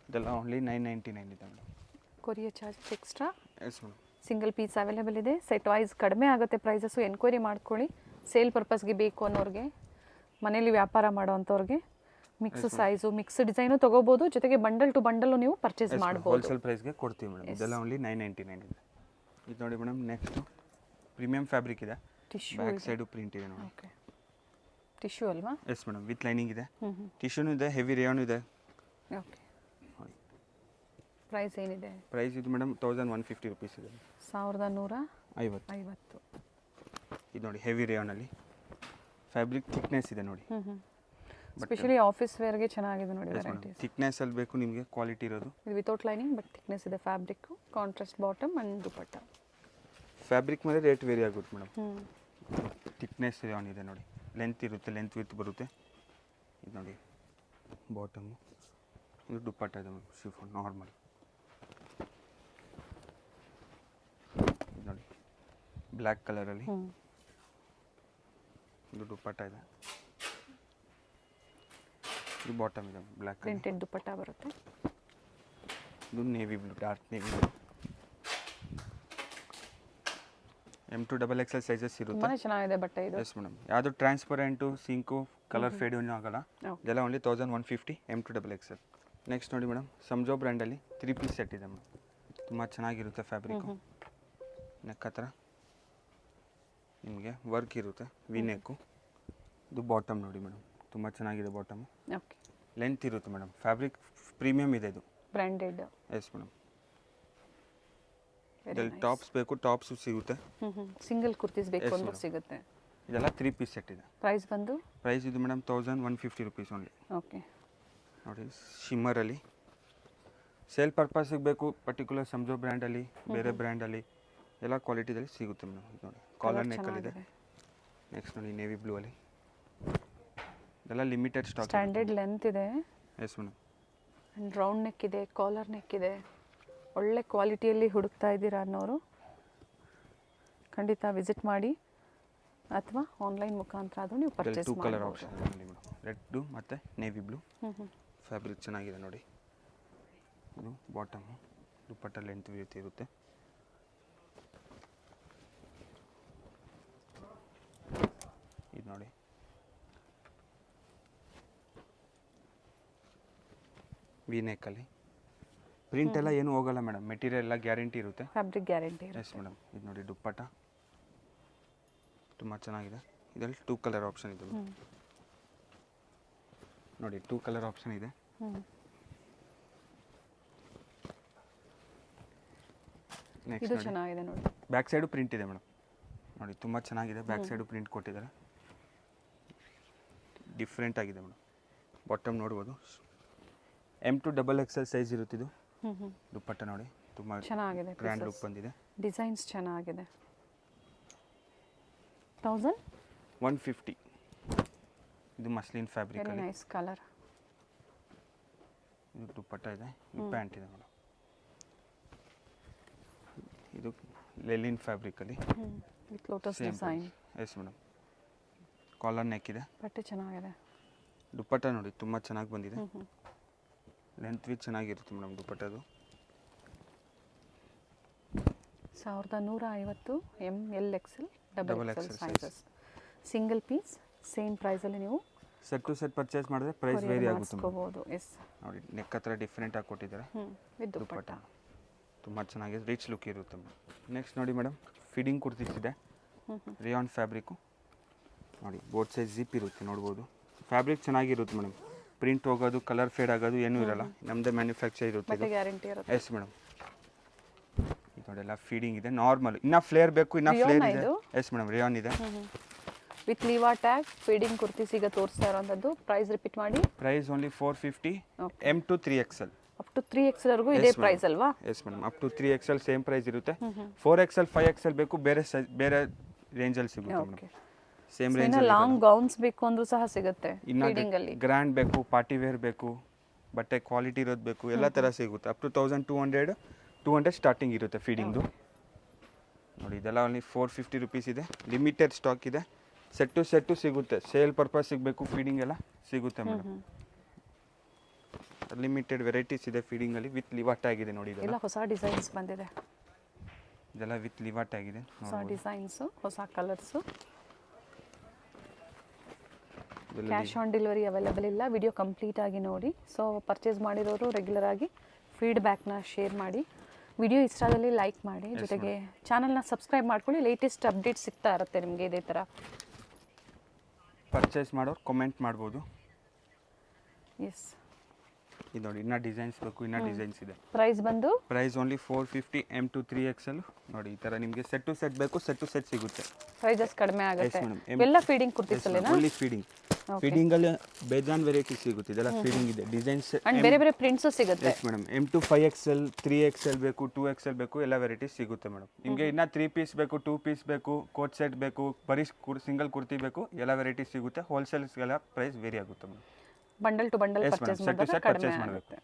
ಇದೆಲ್ಲ ಓನ್ಲಿ 999 ಇದೆ madam. Courier charge extra. Yes madam. Single piece available ಇದೆ. ಸೆಟ್ ವೈಸ್ ಕಡಿಮೆ ಆಗುತ್ತೆ ಪ್ರೈಸಸ್ಸು. ಎನ್ಕ್ವೈರಿ ಮಾಡ್ಕೊಳ್ಳಿ. ಸೇಲ್ ಪರ್ಪಸ್ಗೆ ಬೇಕು ಅನ್ನೋರಿಗೆ, ಮನೇಲಿ ವ್ಯಾಪಾರ ಮಾಡೋವಂಥವ್ರಿಗೆ ಮಿಕ್ಸ್ ಸೈಜು ಮಿಕ್ಸ್ ಡಿಸೈನು ತೊಗೋಬೋದು. ಜೊತೆಗೆ ಬಂಡಲ್ ಟು ಬಂಡಲು ನೀವು ಪರ್ಚೇಸ್ ಮಾಡ್ಬೋದು. ಹೋಲ್ಸೇಲ್ ಪ್ರೈಸ್ಗೆ ಕೊಡ್ತೀವಿ ಮೇಡಮ್. ಇದೆಲ್ಲ ಓನ್ಲಿ 999 ಇದೆ. ಇದು ನೋಡಿ ಮೇಡಮ್, ನೆಕ್ಸ್ಟು ಪ್ರೀಮಿಯಂ ಫ್ಯಾಬ್ರಿಕ್ ಇದೆ. ಟಿಶ್ಯೂ ಬ್ಯಾಕ್ ಸೈಡು ಪ್ರಿಂಟ್ ಇದೆ ನೋಡಿ. ಓಕೆ, ಟಿಶ್ಯೂ ಅಲ್ವಾ? Yes madam. ವಿತ್ ಲೈನಿಂಗ್ ಇದೆ. ಟಿಶ್ಯೂನು ಇದೆ, ಹೆವಿ ರೇಯಾನು ಇದೆ. ಓಕೆ, ಪ್ರೈಸ್ ಏನಿದೆ? ಪ್ರೈಸ್ ಇದು ಮೇಡಮ್ 1150 ರುಪೀಸ್ ಇದೆ. 1150. ಇದು ನೋಡಿ ಹೆವಿ ರೇಯಾನಲ್ಲಿ. ಫ್ಯಾಬ್ರಿಕ್ ಥಿಕ್ನೆಸ್ ಇದೆ ನೋಡಿ. ಸ್ಪೆಷಲಿ ಆಫೀಸ್ ವೇರ್ಗೆ ಚೆನ್ನಾಗಿದೆ ನೋಡಿ ವೆರೈಟೀಸ್. ಥಿಕ್ನೆಸ್ ಅಲ್ಲಿ ಬೇಕು ನಿಮಗೆ, ಕ್ವಾಲಿಟಿ ಇರೋದು. ಇದು ವಿತೌಟ್ ಲೈನಿಂಗ್ ಬಟ್ ಥಿಕ್ನೆಸ್ ಇದೆ. Fabric contrast bottom and dupatta. Fabric ಮೇಲೆ ರೇಟ್ ವೇರಿ ಆಗುತ್ತೆ ಮೇಡಮ್. ಥಿಕ್ನೆಸ್ ಇದೆ ನೋಡಿ. ಲೆಂತ್ ಇರುತ್ತೆ, ಲೆಂತ್ ವಿತ್ ಬರುತ್ತೆ. ಇದು ನೋಡಿ ಬಾಟಮು. ಇದು ದುಪ್ಪಟ್ಟ ಇದೆ ಮೇಡಮ್ ಶಿಫಾನ್ ನಾರ್ಮಲ್ ನೋಡಿ ಬ್ಲ್ಯಾಕ್ ಕಲರಲ್ಲಿ ಇದು ದುಪ್ಪಟ್ಟ ಇದೆ. ಇದು ಬಾಟಮ್ ಇದೆ ಬ್ಲ್ಯಾಕ್ ಪ್ರಿಂಟೆಡ್ ದುಪ್ಪಟ್ಟ ಬರುತ್ತೆ. ಇದು navy blue dark navy blue. M2XXL sizes ಇರುತ್ತೆ. ತುಂಬಾ ಚೆನ್ನಾಗಿದೆ ಬಟ್ಟೆ ಇದು. Yes madam. ಯಾವುದು ಟ್ರಾನ್ಸ್ಪರೆಂಟು ಸಿಂಕು ಕಲರ್ ಫೇಡ್ ಏನೂ ಆಗಲ್ಲ. ಇದೆಲ್ಲ ಓನ್ಲಿ 1150 M2XXL. ನೆಕ್ಸ್ಟ್ ನೋಡಿ ಮೇಡಮ್ ಸಂಜೋ ಬ್ರ್ಯಾಂಡಲ್ಲಿ 3 ಪೀಸ್ ಸೆಟ್ ಇದೆ ಮೇಡಮ್. ತುಂಬ ಚೆನ್ನಾಗಿರುತ್ತೆ ಫ್ಯಾಬ್ರಿಕ್ಕು. ನೆಕ್ ಹತ್ರ ನಿಮಗೆ ವರ್ಕ್ ಇರುತ್ತೆ ವಿ ನೆಕ್ಕು. ಇದು ಬಾಟಮ್ ನೋಡಿ ಮೇಡಮ್ ತುಂಬ ಚೆನ್ನಾಗಿದೆ ಬಾಟಮು. ಓಕೆ. ಲೆಂತ್ ಇರುತ್ತೆ ಮೇಡಮ್. ಫ್ಯಾಬ್ರಿಕ್ ಪ್ರೀಮಿಯಮ್ ಇದೆ ಇದು. ಬ್ರ್ಯಾಂಡೆಡ್. Yes madam. ಇದರಲ್ಲಿ ಟಾಪ್ಸ್ ಬೇಕು ಟಾಪ್ಸು ಸಿಗುತ್ತೆ. ಸಿಂಗಲ್ ಕುರ್ತೀಸ್ ಬೇಕು ಅಂದ್ರೆ ಸಿಗುತ್ತೆ. ಇದೆಲ್ಲ 3 ಪೀಸ್ ಸೆಟ್ ಇದೆ. ಪ್ರೈಸ್ ಬಂದು ಪ್ರೈಸ್ ಇದು ಮೇಡಮ್ 1150 ರುಪೀಸ್ ಓನ್ಲಿ. ಓಕೆ. ನೋಡಿ ಶಿಮ್ಮರಲ್ಲಿ ಸೇಲ್ ಪರ್ಪಸ್ಸಿಗೆ ಬೇಕು ಪರ್ಟಿಕ್ಯುಲರ್ ಸಂಜೋ ಬ್ರ್ಯಾಂಡಲ್ಲಿ ಬೇರೆ ಬ್ರ್ಯಾಂಡಲ್ಲಿ ಎಲ್ಲ ಕ್ವಾಲಿಟಿದಲ್ಲಿ ಸಿಗುತ್ತೆ ಮೇಡಮ್. ನೋಡಿ ಕಾಲರ್ ನೆಕ್ಕಲ್ಲಿದೆ. ನೆಕ್ಸ್ಟ್ ನೋಡಿ ನೇವಿ ಬ್ಲೂ ಅಲ್ಲಿ ಇದೆಲ್ಲ ಲಿಮಿಟೆಡ್ ಸ್ಟಾಕ್. ಸ್ಟ್ಯಾಂಡರ್ಡ್ ಲೆಂತ್ ಇದೆ. Yes madam. And round neck ಇದೆ ಕಾಲರ್ ನೆಕ್ ಇದೆ. ಒಳ್ಳೆ ಕ್ವಾಲಿಟಿಯಲ್ಲಿ ಹುಡುಕ್ತಾ ಇದ್ದೀರಾ ಅನ್ನೋರು ಖಂಡಿತ ವಿಸಿಟ್ ಮಾಡಿ ಅಥವಾ ಆನ್ಲೈನ್ ಮುಖಾಂತರ ಆದರೂ ನೀವು ಪರ್ಚೇಸ್ ಮಾಡಿ. 2 ಕಲರ್ ಆಪ್ಷನ್ ಇದೆ ಮೇಡಮ್. ರೆಡ್ಡು ಮತ್ತು ನೇವಿ ಬ್ಲೂ. ಫ್ಯಾಬ್ರಿಕ್ ಚೆನ್ನಾಗಿದೆ ನೋಡಿ. ಇದು ಬಾಟಮು ದುಪ್ಪಟ್ಟ ಲೆಂತ್ ರೀತಿ ಇರುತ್ತೆ. ಇದು ನೋಡಿ ವಿ ನೆಕ್ಕಲ್ಲಿ ಪ್ರಿಂಟ್ ಎಲ್ಲ ಏನು ಹೋಗಲ್ಲ ಮೇಡಮ್. ಮೆಟೀರಿಯಲ್ ಎಲ್ಲ ಗ್ಯಾರಂಟಿ ಇರುತ್ತೆ. Fabric guarantee. S madam. ಇದು ನೋಡಿ ದುಪ್ಪಟ್ಟ ತುಂಬ ಚೆನ್ನಾಗಿದೆ. ಇದರಲ್ಲಿ 2 ಕಲರ್ ಆಪ್ಷನ್ ಇದೆ ನೋಡಿ. 2 ಕಲರ್ ಆಪ್ಷನ್ ಇದೆ. ಇದು ಚೆನ್ನಾಗಿದೆ ನೋಡಿ. ಬ್ಯಾಕ್ ಸೈಡು ಪ್ರಿಂಟ್ ಇದೆ ಮೇಡಮ್. ನೋಡಿ ತುಂಬ ಚೆನ್ನಾಗಿದೆ. ಬ್ಯಾಕ್ ಸೈಡು ಪ್ರಿಂಟ್ ಕೊಟ್ಟಿದ್ದಾರೆ. ಡಿಫ್ರೆಂಟ್ ಆಗಿದೆ ಮೇಡಮ್. ಬಾಟಮ್ ನೋಡ್ಬೋದು. M2XXL size ಇರುತ್ತಿದ್ದು. ದುಪ್ಪಟ್ಟ ನೋಡಿ ತುಂಬ ಚೆನ್ನಾಗಿದೆ. ಗ್ರ್ಯಾಂಡ್ ಲುಕ್ ಬಂದಿದೆ. ಡಿಸೈನ್ಸ್ ಚೆನ್ನಾಗಿದೆ. 1150. ಇದು ಮಸ್ಲಿನ್ ಫ್ಯಾಬ್ರಿಕ್ ವೆರಿ ಅಲ್ಲಿ. Nice colour. ಇದು ದುಪ್ಪಟ್ಟ ಇದೆ. ಇದು ಪ್ಯಾಂಟ್ ಇದೆ ಮೇಡಮ್. ಇದು ಲೆಲಿನ್ ಫ್ಯಾಬ್ರಿಕ್ ಅಲ್ಲಿ with lotus design. Yes madam. Collar neck ಇದೆ. ಬಟ್ಟೆ ಚೆನ್ನಾಗಿದೆ. ದುಪ್ಪಟ್ಟ ನೋಡಿ ತುಂಬ ಚೆನ್ನಾಗಿ ಬಂದಿದೆ. ಲೆಂತ್ ವಿತ್ ಚೆನ್ನಾಗಿರುತ್ತೆ ಮೇಡಮ್ ದುಪ್ಪಟ್ಟದು. 1150 MLXL sizes. Single piece same ಪ್ರೈಸಲ್ಲಿ ನೀವು ಸೆಟ್ ಟು ಸೆಟ್ ಪರ್ಚೇಸ್ ಮಾಡಿದ್ರೆ ಪ್ರೈಸ್ ವೇರಿ ಆಗುತ್ತೆ ಮಾಡಿಸ್ಕೋಬಹುದು. ಎಸ್ ನೋಡಿ ನೆಕ್ ಹತ್ರ ಡಿಫ್ರೆಂಟ್ ಆಗಿ ಕೊಟ್ಟಿದ್ದಾರೆ. ವಿತ್ ದುಪ್ಪಟ್ಟ ತುಂಬ ಚೆನ್ನಾಗಿದೆ. ರಿಚ್ ಲುಕ್ ಇರುತ್ತೆ ಮೇಡಮ್. ನೆಕ್ಸ್ಟ್ ನೋಡಿ ಮೇಡಮ್ ಫಿಡಿಂಗ್ ಕುರ್ತೀಸ್ ಇದೆ. ರಿಯಾನ್ ಫ್ಯಾಬ್ರಿಕ್ಕು ನೋಡಿ. ಬೋತ್ ಸೈಜ್ ಜಿಪ್ ಇರುತ್ತೆ ನೋಡ್ಬೋದು. ಫ್ಯಾಬ್ರಿಕ್ ಚೆನ್ನಾಗಿರುತ್ತೆ ಮೇಡಮ್. ಪ್ರಿಂಟ್ ಹೋಗೋದು ಕಲರ್ ಫೇಡ್ ಆಗೋದು ಏನೂ ಇರಲ್ಲ. ನಮ್ಮದೇ ಮ್ಯಾನುಫ್ಯಾಕ್ಚರ್ ಇರುತ್ತೆ. ಬಟ್ಟೆ ಗ್ಯಾರಂಟಿ ಇರುತ್ತೆ. Yes madam. ಈ ನೋಡೆಲ್ಲ ಫೀಡಿಂಗ್ ಇದೆ ನಾರ್ಮಲ್. ಇನ್ನೂ ಫ್ಲೇರ್ ಬೇಕು ಇನ್ನೂ ಫ್ಲೇರ್ ಇದೆ. ಎಸ್ ಮೇಡಮ್ ರಿಯಾನ್ ಇದೆ. With Liva tag feeding kurtis ಈಗ ತೋರಿಸ್ತಾ ಇರೋಂಥದ್ದು. ಪ್ರೈಸ್ ರಿಪೀಟ್ ಮಾಡಿ. Price only 450 M2 3XL. Up to 3XL ವರೆಗೂ ಇದೇ ಪ್ರೈಸ್ ಅಲ್ವಾ? Yes madam. Up to 3XL same price ಇರುತ್ತೆ. 4XL 5XL ಬೇಕು ಬೇರೆ ಬೇರೆ ರೇಂಜಲ್ಲಿ ಸಿಗುತ್ತೆ madam. Same range. Long gowns ಬೇಕು ಅಂದ್ರೂ ಸಹ ಸಿಗುತ್ತೆ ಫೀಡಿಂಗ್ ಅಲ್ಲಿ. ಗ್ರ್ಯಾಂಡ್ ಬೇಕು ಪಾರ್ಟಿ ವೇರ್ ಬೇಕು ಬಟ್ಟೆ ಕ್ವಾಲಿಟಿ ಇರೋದು ಬೇಕು ಎಲ್ಲ ಥರ ಸಿಗುತ್ತೆ. ಅಪ್ ಟು 1200 ಸ್ಟಾರ್ಟಿಂಗ್ ಇರುತ್ತೆ ಫೀಡಿಂಗ್ದು ನೋಡಿ. ಇದೆಲ್ಲ ಓನ್ಲಿ 450 ರುಪೀಸ್ ಇದೆ. ಲಿಮಿಟೆಡ್ ಸ್ಟಾಕ್ ಇದೆ. ಸೆಟ್ಟು ಸಿಗುತ್ತೆ. ಸೇಲ್ ಪರ್ಪಸ್ ಸಿಗಬೇಕು ಫೀಡಿಂಗ್ ಎಲ್ಲ ಸಿಗುತ್ತೆ ಮೇಡಮ್. ಲಿಮಿಟೆಡ್ ವೆರೈಟೀಸ್ ಇದೆ ಫೀಡಿಂಗಲ್ಲಿ. ವಿತ್ ಲಿವಾ ಟ್ಯಾಗ್ ಇದೆ ನೋಡಿ. ಎಲ್ಲ ಹೊಸ ಡಿಸೈನ್ಸ್ ಬಂದಿದೆ. ಇದೆಲ್ಲ ವಿತ್ ಲಿವಾ ಟ್ಯಾಗ್ ಇದೆ. ಹೊಸ ಡಿಸೈನ್ಸು ಹೊಸ colours. Cash on delivery available ಇಲ್ಲ. ವಿಡಿಯೋ ಕಂಪ್ಲೀಟ್ ಆಗಿ ನೋಡಿ. ಸೊ ಪರ್ಚೇಸ್ ಮಾಡಿರೋರು ರೆಗ್ಯುಲರ್ ಆಗಿ ಫೀಡ್ಬ್ಯಾಕ್ನ ಶೇರ್ ಮಾಡಿ. ವಿಡಿಯೋ ಇಷ್ಟ ಆದಲ್ಲಿ ಲೈಕ್ ಮಾಡಿ. ಜೊತೆಗೆ ಚಾನಲ್ನ ಸಬ್ಸ್ಕ್ರೈಬ್ ಮಾಡ್ಕೊಳ್ಳಿ. ಲೇಟೆಸ್ಟ್ ಅಪ್ಡೇಟ್ ಸಿಗ್ತಾ ಇರುತ್ತೆ ನಿಮಗೆ ಇದೇ ಥರ. ಪರ್ಚೇಸ್ ಮಾಡೋರು ಕಮೆಂಟ್ ಮಾಡ್ಬೋದು. ಎಸ್ ಇದು ನೋಡಿ ಇನ್ನೂ ಡಿಸೈನ್ಸ್ ಬೇಕು ಇನ್ನೂ ಡಿಸೈನ್ಸ್ ಇದೆ. ಪ್ರೈಸ್ ಬಂದು ಪ್ರೈಸ್ ಓನ್ಲಿ 450 M2 3XL ನೋಡಿ. ಈ ಥರ ನಿಮಗೆ ಸೆಟ್ ಟು ಸೆಟ್ ಬೇಕು ಸೆಟ್ ಟು ಸೆಟ್ ಸಿಗುತ್ತೆ. ಪ್ರೈಸಸ್ ಕಡಿಮೆ ಆಗುತ್ತೆ. ಎಲ್ಲ ಫೀಡಿಂಗ್ ಕುರ್ತೀಸಲ್ಲೇನಾ? ಓನ್ಲಿ ಫೀಡಿಂಗಲ್ಲಿ ಬೇಜಾನ್ ವೆರೈಟಿ ಸಿಗುತ್ತೆ. ಇದೆಲ್ಲ ಫೀಡಿಂಗ್ ಇದೆ. ಡಿಸೈನ್ಸ್ ಅಂಡ್ ಬೇರೆ ಬೇರೆ ಪ್ರಿಂಟ್ಸು ಸಿಗುತ್ತೆ. Yes madam. M2 5XL 3XL ಬೇಕು 2XL ಬೇಕು ಎಲ್ಲ ವೆರೈಟೀಸ್ ಸಿಗುತ್ತೆ ಮೇಡಮ್. ನಿಮಗೆ ಇನ್ನೂ 3 ಪೀಸ್ ಬೇಕು 2 ಪೀಸ್ ಬೇಕು ಕೋಟ್ ಸೆಟ್ ಬೇಕು ಬರೀ ಸಿಂಗಲ್ ಕುರ್ತಿ ಬೇಕು ಎಲ್ಲ ವೆರೈಟೀಸ್ ಸಿಗುತ್ತೆ. ಹೋಲ್ಸೇಲ್ಸ್ಗೆಲ್ಲ ಪ್ರೈಸ್ ವೇರಿ ಆಗುತ್ತೆ madam. Bundle to bundle purchase ಮಾಡಿದ್ರೆ ಕಡಿಮೆ ಆಗುತ್ತೆ.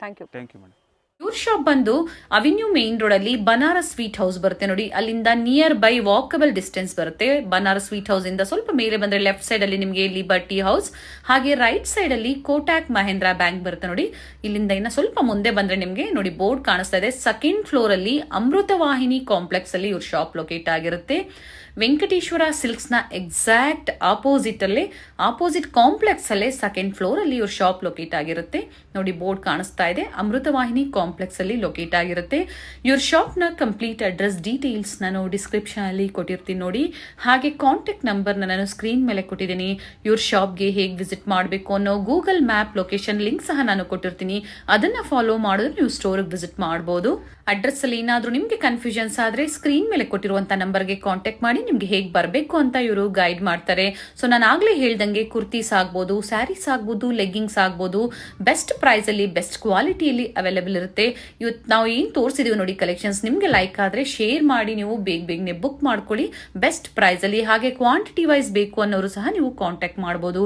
Thank you. Thank you madam. ಇವ್ರ ಶಾಪ್ ಬಂದು ಅವೆನ್ಯೂ ಮೇನ್ ರೋಡ್ ಅಲ್ಲಿ ಬನಾರಸ್ ಸ್ವೀಟ್ ಹೌಸ್ ಬರುತ್ತೆ ನೋಡಿ, ಅಲ್ಲಿಂದ ನಿಯರ್ ಬೈ ವಾಕಬಲ್ ಡಿಸ್ಟೆನ್ಸ್ ಬರುತ್ತೆ. ಬನಾರಸ್ ಸ್ವೀಟ್ ಹೌಸ್ ಇಂದ ಸ್ವಲ್ಪ ಮೇಲೆ ಬಂದ್ರೆ ಲೆಫ್ಟ್ ಸೈಡ್ ಅಲ್ಲಿ ನಿಮಗೆ ಲಿಬರ್ಟಿ ಹೌಸ್, ಹಾಗೆ ರೈಟ್ ಸೈಡ್ ಅಲ್ಲಿ ಕೋಟಾಕ್ ಮಹೇಂದ್ರ ಬ್ಯಾಂಕ್ ಬರುತ್ತೆ ನೋಡಿ. ಇಲ್ಲಿಂದ ಇನ್ನ ಸ್ವಲ್ಪ ಮುಂದೆ ಬಂದ್ರೆ ನಿಮಗೆ ನೋಡಿ ಬೋರ್ಡ್ ಕಾಣಿಸ್ತಾ ಇದೆ. ಸೆಕೆಂಡ್ ಫ್ಲೋರ್ ಅಲ್ಲಿ ಅಮೃತವಾಹಿನಿ ಕಾಂಪ್ಲೆಕ್ಸ್ ಅಲ್ಲಿ ಇವ್ರ ಶಾಪ್ ಲೊಕೇಟ್ ಆಗಿರುತ್ತೆ. ವೆಂಕಟೇಶ್ವರ ಸಿಲ್ಕ್ಸ್ ನ ಎಕ್ಸಾಕ್ಟ್ ಆಪೋಸಿಟ್ ಕಾಂಪ್ಲೆಕ್ಸ್ ಅಲ್ಲೇ ಸೆಕೆಂಡ್ ಫ್ಲೋರ್ ಅಲ್ಲಿ ಇವ್ರ ಶಾಪ್ ಲೊಕೇಟ್ ಆಗಿರುತ್ತೆ ನೋಡಿ. ಬೋರ್ಡ್ ಕಾಣಿಸ್ತಾ ಇದೆ, ಅಮೃತವಾಹಿನಿ ಕಾಂಪ್ಲೆಕ್ಸ್ ಅಲ್ಲಿ ಲೊಕೇಟ್ ಆಗಿರುತ್ತೆ. ಇವ್ರ ಶಾಪ್ ನ ಕಂಪ್ಲೀಟ್ ಅಡ್ರೆಸ್ ಡೀಟೇಲ್ಸ್ ನಾನು ಡಿಸ್ಕ್ರಿಪ್ಷನ್ ಅಲ್ಲಿ ಕೊಟ್ಟಿರ್ತೀನಿ ನೋಡಿ. ಹಾಗೆ ಕಾಂಟ್ಯಾಕ್ಟ್ ನಂಬರ್ ನಾನು ಸ್ಕ್ರೀನ್ ಮೇಲೆ ಕೊಟ್ಟಿದ್ದೀನಿ. ಇವ್ರ ಶಾಪ್ಗೆ ಹೇಗೆ ವಿಸಿಟ್ ಮಾಡಬೇಕು ಅನ್ನೋ ಗೂಗಲ್ ಮ್ಯಾಪ್ ಲೊಕೇಶನ್ ಲಿಂಕ್ ಸಹ ನಾನು ಕೊಟ್ಟಿರ್ತೀನಿ. ಅದನ್ನ ಫಾಲೋ ಮಾಡಿದ್ರೆ ನೀವು ಸ್ಟೋರ್ಗೆ ವಿಸಿಟ್ ಮಾಡಬಹುದು. ಅಡ್ರೆಸ್ ಅಲ್ಲಿ ಏನಾದ್ರೂ ನಿಮ್ಗೆ ಕನ್ಫ್ಯೂಷನ್ಸ್ ಆದ್ರೆ ಸ್ಕ್ರೀನ್ ಮೇಲೆ ಕೊಟ್ಟಿರುವಂತ ನಂಬರ್ಗೆ ಕಾಂಟ್ಯಾಕ್ಟ್ ಮಾಡಿ ನಿಮ್ಗೆ ಹೇಗೆ ಬರಬೇಕು ಅಂತ ಇವರು ಗೈಡ್ ಮಾಡ್ತಾರೆ. ಸೊ ನಾನು ಆಗ್ಲೇ ಹೇಳ್ದಂಗೆ ಕುರ್ತೀಸ್ ಆಗ್ಬೋದು, ಸ್ಯಾರೀಸ್ ಆಗ್ಬೋದು, ಲೆಗ್ಗಿಂಗ್ಸ್ ಆಗ್ಬೋದು, ಬೆಸ್ಟ್ ಪ್ರೈಸ್ ಅಲ್ಲಿ ಬೆಸ್ಟ್ ಕ್ವಾಲಿಟಿಯಲ್ಲಿ ಅವೈಲೇಬಲ್ ಇರುತ್ತೆ. ಇವತ್ತು ನಾವು ಏನ್ ತೋರಿಸಿದೀವಿ ನೋಡಿ ಕಲೆಕ್ಷನ್ಸ್, ನಿಮ್ಗೆ ಲೈಕ್ ಆದ್ರೆ ಶೇರ್ ಮಾಡಿ ನೀವು ಬೇಗನೆ ಬುಕ್ ಮಾಡ್ಕೊಳ್ಳಿ ಬೆಸ್ಟ್ ಪ್ರೈಸ್ ಅಲ್ಲಿ. ಹಾಗೆ ಕ್ವಾಂಟಿಟಿ ವೈಸ್ ಬೇಕು ಅನ್ನೋರು ಸಹ ನೀವು ಕಾಂಟ್ಯಾಕ್ಟ್ ಮಾಡಬಹುದು.